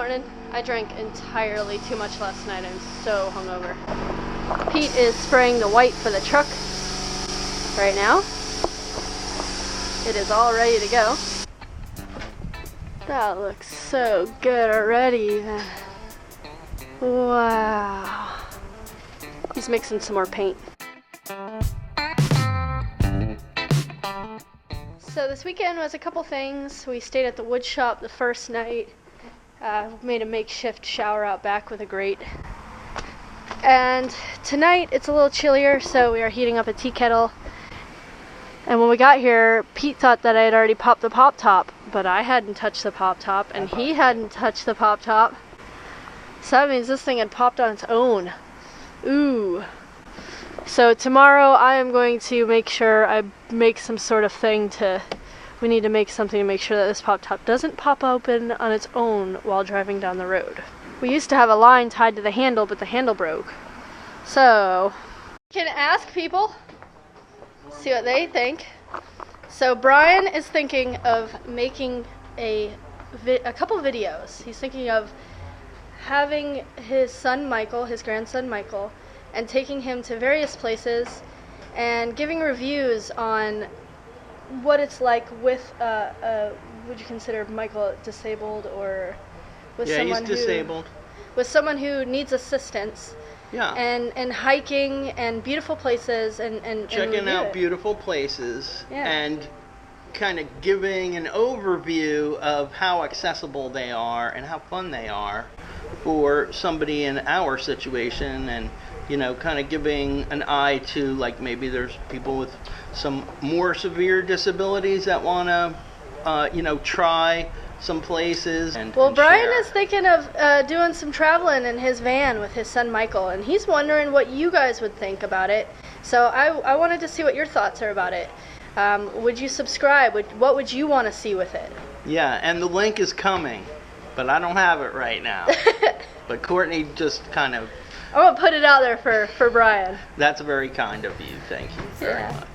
morning. I drank entirely too much last night. I'm so hungover. Pete is spraying the white for the truck right now. It is all ready to go. That looks so good already. Wow. He's mixing some more paint. So this weekend was a couple things. We stayed at the wood shop the first night. Made a makeshift shower out back with a grate. And tonight it's a little chillier, so we are heating up a tea kettle. And when we got here, Pete thought that I had already popped the pop top, but I hadn't touched the pop top, and he hadn't touched the pop top. So that means this thing had popped on its own. Ooh. So tomorrow I am going to make sure I make some sort of thing we need to make something to make sure that this pop top doesn't pop open on its own while driving down the road. We used to have a line tied to the handle, but the handle broke. So, you can ask people, see what they think. So Brian is thinking of making a couple videos. He's thinking of having his son Michael, his grandson Michael, and taking him to various places and giving reviews on what it's like with would you consider Michael disabled or with someone he's disabled. With someone who needs assistance. Yeah. And hiking and beautiful places and checking out beautiful places, yeah. And kind of giving an overview of how accessible they are and how fun they are for somebody in our situation, and kind of giving an eye to, like, maybe there's people with some more severe disabilities that want to try some places. Well, Brian is thinking of doing some traveling in his van with his son Michael, and he's wondering what you guys would think about it. So I wanted to see what your thoughts are about it. Would you subscribe? What would you want to see with it? Yeah, and the link is coming, but I don't have it right now. But Courtney just kind of... I'm going to put it out there for Brian. That's very kind of you. Thank you very much.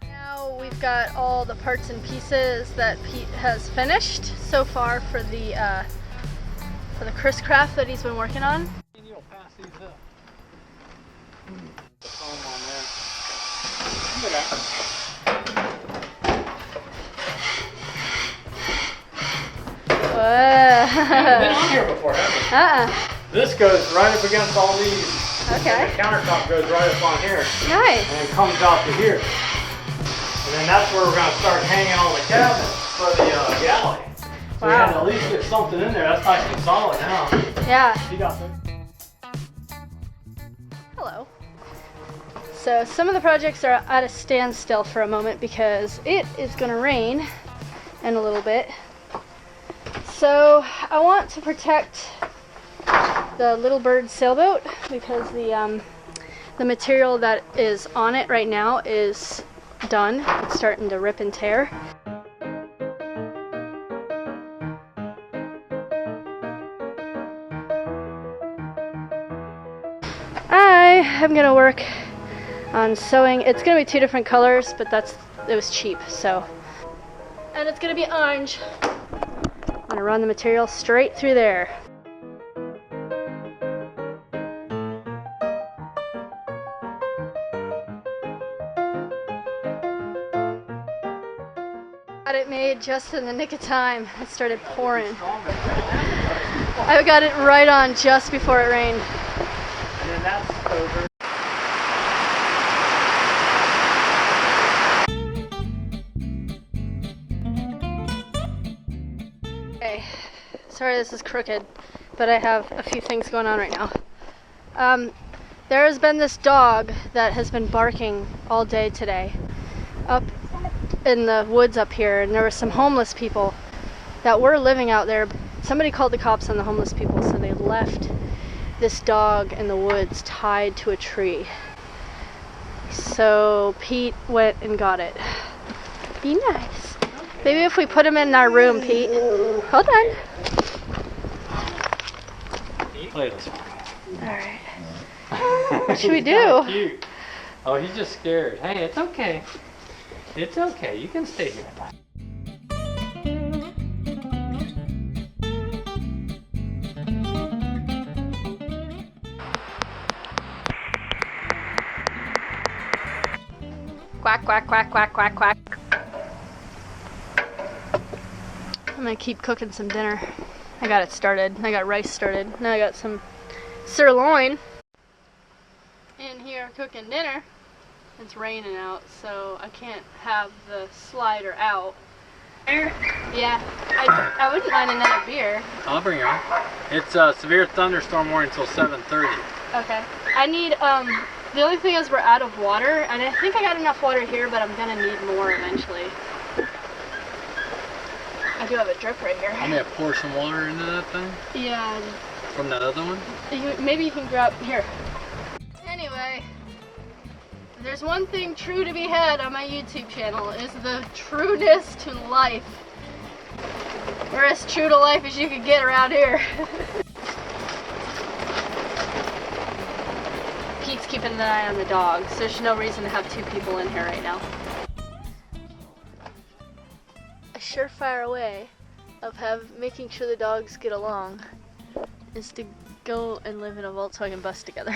Now we've got all the parts and pieces that Pete has finished so far for the Chris craft that he's been working on. You'll pass these up. The foam on there. Haven't been on here before, have you? This goes right up against all these. Okay. The countertop goes right up on here. Nice. And it comes out to here. And then that's where we're going to start hanging all the cabinets for the galley. So we had to at least get something in there. That's nice and solid now. Yeah. You got that. Hello. So some of the projects are at a standstill for a moment because it is going to rain in a little bit. So I want to protect the Little Bird sailboat because the material that is on it right now is done. It's starting to rip and tear. I am gonna work on sewing. It's gonna be 2 different colors, but it was cheap, so. And it's gonna be orange. I'm gonna run the material straight through there. Got it made just in the nick of time. It started pouring. I got it right on just before it rained. And then that's over. Okay, sorry this is crooked, but I have a few things going on right now. There has been this dog that has been barking all day today up in the woods up here, and there were some homeless people that were living out there. Somebody called the cops on the homeless people, so they left this dog in the woods tied to a tree. So Pete went and got it. Be nice. Maybe if we put him in our room, Pete. Hold on. Alright. What should we do? Cute. Oh, he's just scared. Hey, it's okay. It's okay. You can stay here. Quack, quack, quack, quack, quack, quack. I'm gonna keep cooking some dinner. I got it started. I got rice started. Now I got some sirloin. In here cooking dinner. It's raining out, so I can't have the slider out. Yeah, I wouldn't mind another beer. I'll bring it on. It's a severe thunderstorm warning until 7:30. Okay. I need, the only thing is we're out of water, and I think I got enough water here, but I'm gonna need more eventually. I do have a drip right here. I'm gonna pour some water into that thing? Yeah. From that other one? Maybe you can grab, here. Anyway, there's one thing true to be had on my YouTube channel, is the trueness to life. We're as true to life as you could get around here. Pete's keeping an eye on the dogs. There's no reason to have two people in here right now. A surefire way of making sure the dogs get along is to go and live in a Volkswagen bus together.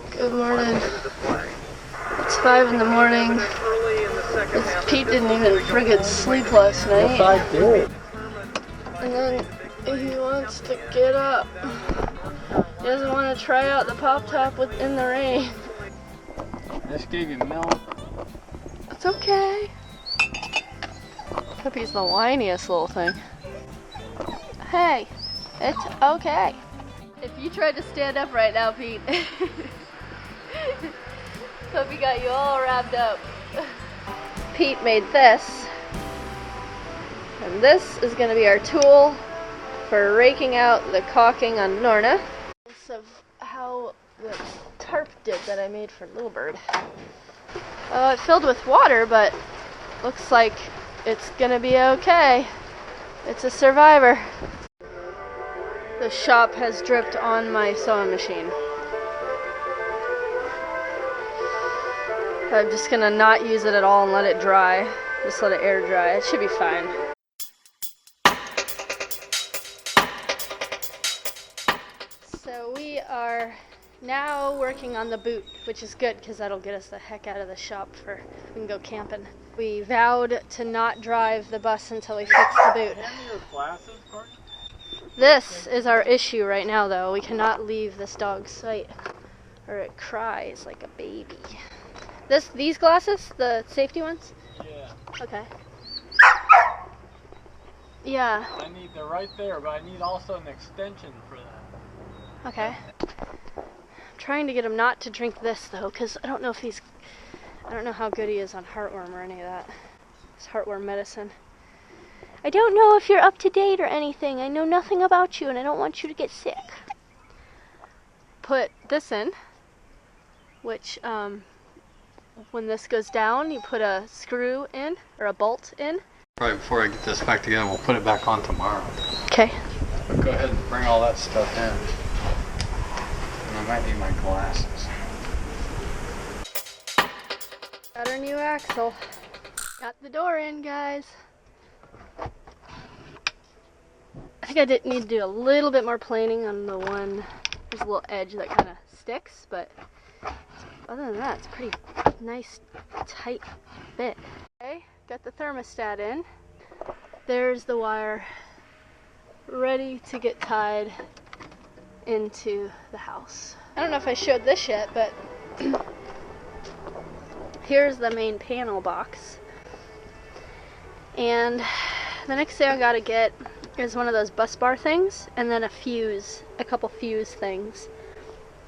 Good morning. It's 5 in the morning. Pete didn't even friggin' sleep last night. Yes, I did. And then he wants to get up. He doesn't want to try out the pop top in the rain. I just gave you milk. It's okay. Puppy's the whiniest little thing. Hey, it's okay. If you tried to stand up right now, Pete, Puppy got you all wrapped up. Pete made this, and this is going to be our tool for raking out the caulking on Norna. Of how the tarp did that I made for Little Bird. It filled with water, but looks like it's gonna be okay. It's a survivor. The shop has dripped on my sewing machine. I'm just gonna not use it at all and let it dry. Just let it air dry. It should be fine. So we are now working on the boot, which is good because that'll get us the heck out of the shop we can go camping. We vowed to not drive the bus until we fix the boot. This is our issue right now, though. We cannot leave this dog's sight or it cries like a baby. These glasses, the safety ones? Yeah. Okay. Yeah. They're right there, but I need also an extension for that. Okay. I'm trying to get him not to drink this though, because I don't know how good he is on heartworm or any of that. It's heartworm medicine. I don't know if you're up to date or anything. I know nothing about you and I don't want you to get sick. Put this in, which when this goes down, you put a screw in or a bolt in. Right before I get this back together, we'll put it back on tomorrow. Okay. But go ahead and bring all that stuff in. I might need my glasses. Got our new axle. Got the door in, guys. I think I need to do a little bit more planing on the one. There's a little edge that kind of sticks, but other than that, it's a pretty nice, tight bit. Okay, got the thermostat in. There's the wire ready to get tied into the house. I don't know if I showed this yet, but here's the main panel box. And the next thing I gotta get is one of those bus bar things, and then a couple fuse things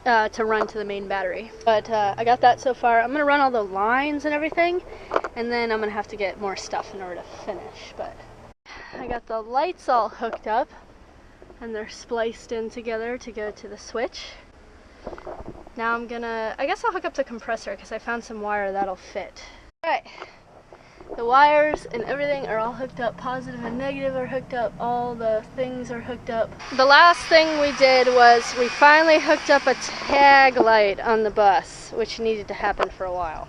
to run to the main battery. But I got that so far. I'm gonna run all the lines and everything, and then I'm gonna have to get more stuff in order to finish. But I got the lights all hooked up, and they're spliced in together to go to the switch. Now I guess I'll hook up the compressor because I found some wire that'll fit. Alright, the wires and everything are all hooked up. Positive and negative are hooked up. All the things are hooked up. The last thing we did was we finally hooked up a tag light on the bus, which needed to happen for a while.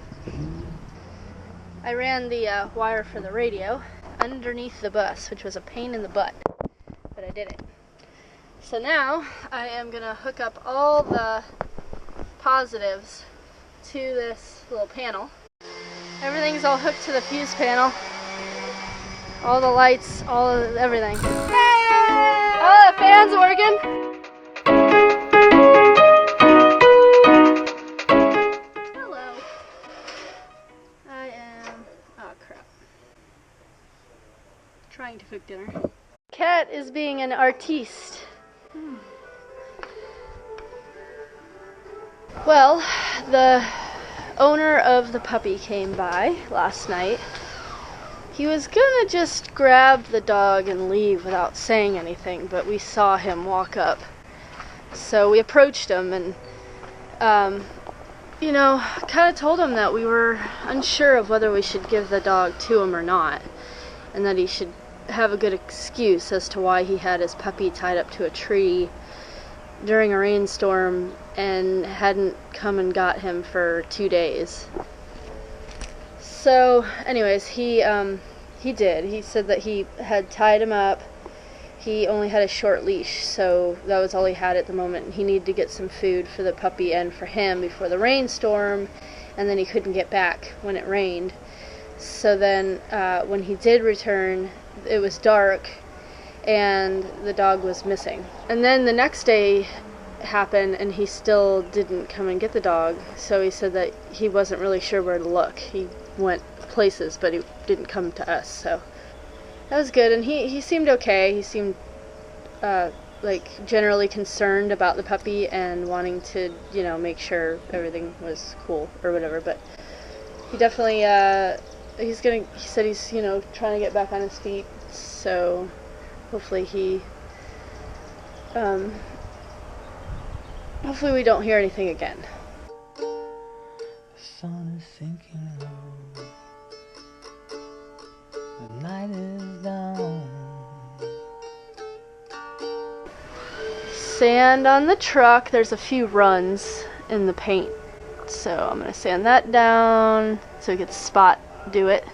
I ran the wire for the radio underneath the bus, which was a pain in the butt, but I did it. So now I am gonna hook up all the positives to this little panel. Everything's all hooked to the fuse panel. All the lights, everything. Oh, the fan's working. Hello. I am, oh crap, trying to cook dinner. Cat is being an artiste. Well, the owner of the puppy came by last night. He was gonna just grab the dog and leave without saying anything, but we saw him walk up. So we approached him and, you know, kind of told him that we were unsure of whether we should give the dog to him or not, and that he should have a good excuse as to why he had his puppy tied up to a tree during a rainstorm and hadn't come and got him for 2 days. So anyways, he did. He said that he had tied him up. He only had a short leash, so that was all he had at the moment. He needed to get some food for the puppy and for him before the rainstorm, and then he couldn't get back when it rained. So then when he did return, it was dark and the dog was missing. And then the next day happened and he still didn't come and get the dog, so he said that he wasn't really sure where to look. He went places, but he didn't come to us, so that was good. And he seemed okay. He seemed like generally concerned about the puppy and wanting to, you know, make sure everything was cool or whatever, but he definitely he said he's, you know, trying to get back on his feet, so hopefully hopefully we don't hear anything again. The sun is sinking low, the night is down. Sand on the truck. There's a few runs in the paint, so I'm gonna sand that down so we can spot do it.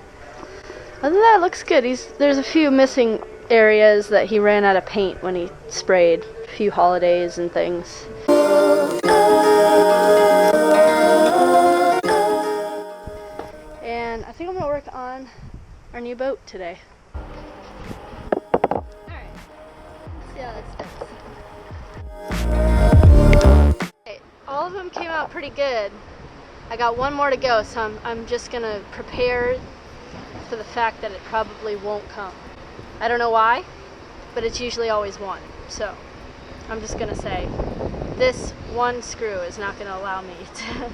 Other than that, it looks good. There's a few missing areas that he ran out of paint when he sprayed. A few holidays and things. And I think I'm gonna work on our new boat today. Alright, let's see how this does. Okay, all of them came out pretty good. I got one more to go, so I'm just gonna prepare for the fact that it probably won't come. I don't know why, but it's usually always one. So I'm just gonna say this one screw is not gonna allow me to.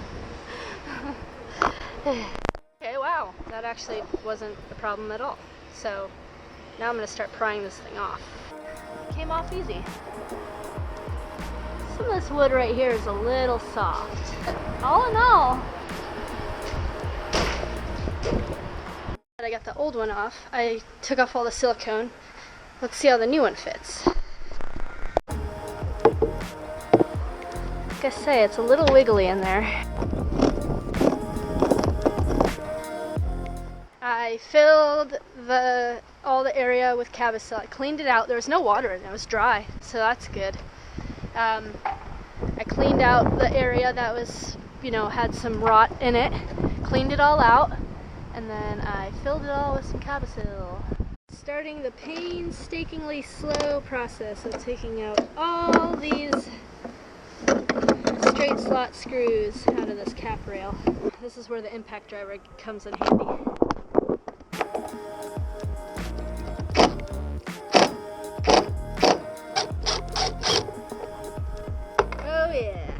Okay, wow, that actually wasn't a problem at all. So now I'm gonna start prying this thing off. It came off easy. Some of this wood right here is a little soft. All in all, I got the old one off. I took off all the silicone. Let's see how the new one fits. Like I say, it's a little wiggly in there. I filled all the area with Cabicil. I cleaned it out. There was no water in it. It was dry, so that's good. I cleaned out the area that was, you know, had some rot in it. Cleaned it all out, and then I filled it all with some Cabicil. Starting the painstakingly slow process of taking out all these straight slot screws out of this cap rail. This is where the impact driver comes in handy. Oh yeah.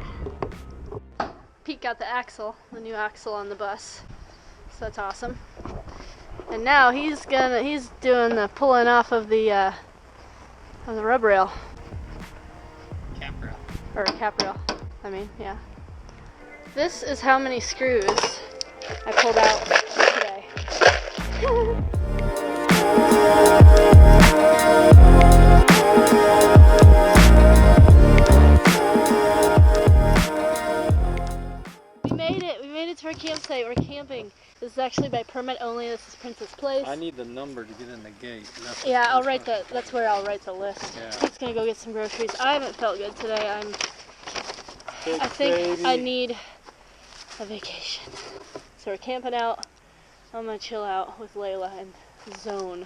Pete got the axle, the new axle on the bus, so that's awesome. And now he's doing the pulling off of the rub rail. Cap rail. Or cap rail. I mean, yeah. This is how many screws I pulled out today. We made it. We made it to our campsite. We're camping. This is actually by permit only. This is Princess Place. I need the number to get in the gate. Yeah, I'll write that's where I'll write the list. Yeah. Pete's gonna go get some groceries. I haven't felt good today. I think I need a vacation. So we're camping out. I'm gonna chill out with Layla and zone.